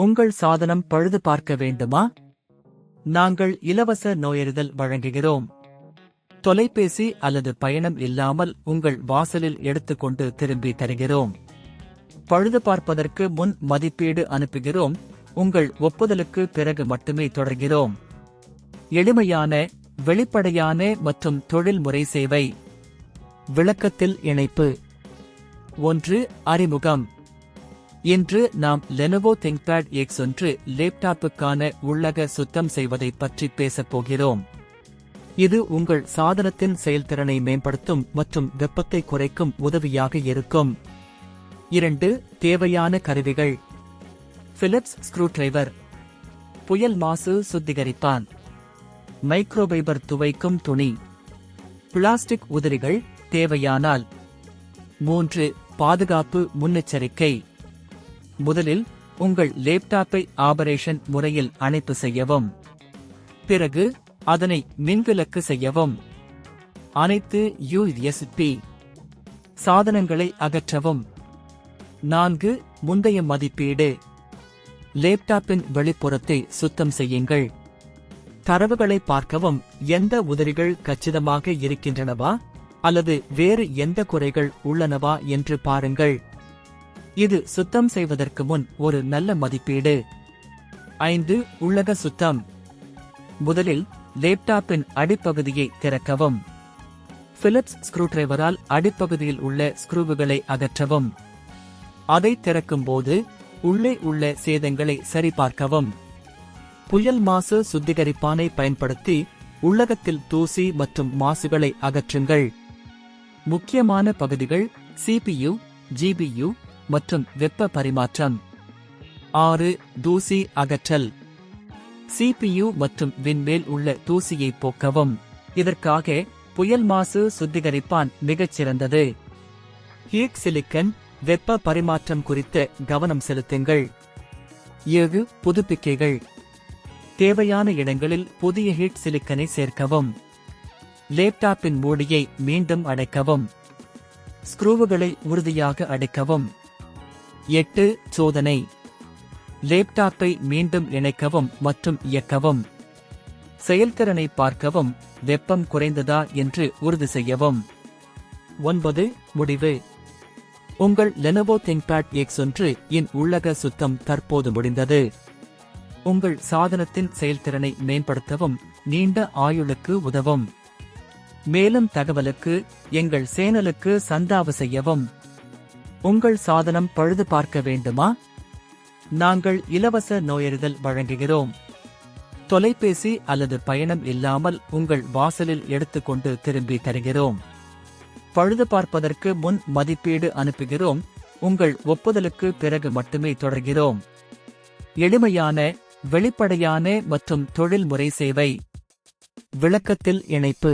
உங்கள் சாதனம் பழுது பார்க்க வேண்டுமா? நாங்கள் இலவச நோயறிதல் வழங்குகிறோம். தொலைபேசி அல்லது பயணம் இல்லாமல் உங்கள் வாசலில் எடுத்துக்கொண்டு திரும்பி தருகிறோம். பழுது பார்ப்பதற்கு முன் மதிப்பீடு அனுப்புகிறோம். உங்கள் ஒப்புதலுக்கு பிறகு மட்டுமே தொடர்கிறோம். எளிமையான, வெளிப்படையான மற்றும் தொழில்முறை சேவை. விளக்கத்தில் இணைப்பு. 1. அறிமுகம். இன்று நாம் லெனோவோ திங்க்பேட் X1 லேப்டாப்புக்கான உள்ளக சுத்தம் செய்வதை பற்றி பேசப் போகிறோம். இது உங்கள் சாதனத்தின் செயல்திறனை மேம்படுத்தும் மற்றும் வெப்பத்தை குறைக்கும் உதவியாக இருக்கும். 2. தேவையான கருவிகள். பிலிப்ஸ் ஸ்க்ரூடிரைவர், புயல் மாசு சுத்திகரிப்பான், மைக்ரோபைபர் துவைக்கும் துணி, பிளாஸ்டிக் உதிரிகள் தேவையானால். 3. பாதுகாப்பு முன்னெச்சரிக்கை. முதலில் உங்கள் லேப்டாப்பை ஆபரேஷன் முறையில் அணைப்பு செய்யவும். பிறகு அதனை மின்விலக்கு செய்யவும். அனைத்து USB சாதனங்களை அகற்றவும். 4. முந்தைய மதிப்பீடு. லேப்டாப்பின் வெளிப்புறத்தை சுத்தம் செய்யுங்கள். தரவுகளை பார்க்கவும். எந்த உதிரிகள் கச்சிதமாக இருக்கின்றனவா அல்லது வேறு எந்த குறைகள் உள்ளனவா என்று பாருங்கள். இது சுத்தம் செய்வதற்கு முன் ஒரு நல்ல மதிப்பீடு. 5. உள்ளக சுத்தம். முதலில் லேப்டாப்பின் அடிப்பகுதியை திறக்கவும். பிலிப்ஸ் ஸ்க்ரூடிரைவரால் அடிப்பகுதியில் உள்ள ஸ்க்ரூவுகளை அகற்றவும். அதை திறக்கும்போது உள்ளே உள்ள சேதங்களை சரிபார்க்கவும். புயல் மாசு சுத்திகரிப்பானை பயன்படுத்தி உள்ளகத்தில் தூசி மற்றும் மாசுகளை அகற்றுங்கள். முக்கியமான பகுதிகள் CPU, GPU மற்றும் வெப்ப பரிமாற்றம். 6. தூசி அகற்றல். CPU மற்றும் விண்மேல் உள்ள தூசியை போக்கவும். இதற்காக புயல் மாசு சுத்திகரிப்பான் மிகச்சிறந்தது. ஹீட் சிலிக்கன் வெப்ப பரிமாற்றம் குறித்த கவனம் செலுத்துங்கள். 7. புதுப்பிக்கைகள். தேவையான இடங்களில் புதிய ஹீட் சிலிக்கனை சேர்க்கவும். லேப்டாப்பின் மூடியை மீண்டும் அடைக்கவும். ஸ்க்ரூவுகளை உறுதியாக அடைக்கவும். 8. சோதனை. லேப்டாப்பை மீண்டும் இணைக்கவும் மற்றும் இயக்கவும். செயல்திறனை பார்க்கவும். வெப்பம் குறைந்ததா என்று உறுதி செய்யவும். 9. முடிவு. உங்கள் லெனோவோ திங்க்பேட் X1 இன் உள்ளக சுத்தம் தற்போது முடிந்தது. உங்கள் சாதனத்தின் செயல்திறனை மேம்படுத்தவும் நீண்ட ஆயுளுக்கு உதவும். மேலும் தகவலுக்கு எங்கள் சேனலுக்கு சந்தாவு செய்யவும். உங்கள் சாதனம் பழுது பார்க்க வேண்டுமா? நாங்கள் இலவச நோயறிதல் வழங்குகிறோம். தொலைபேசி அல்லது பயணம் இல்லாமல் உங்கள் வாசலில் எடுத்துக்கொண்டு திரும்பி தருகிறோம். பழுது பார்ப்பதற்கு முன் மதிப்பீடு அனுப்புகிறோம். உங்கள் ஒப்புதலுக்கு பிறகு மட்டுமே தொடர்கிறோம். எளிமையான, வெளிப்படையான மற்றும் தொழில்முறை சேவை. விளக்கத்தில் இணைப்பு.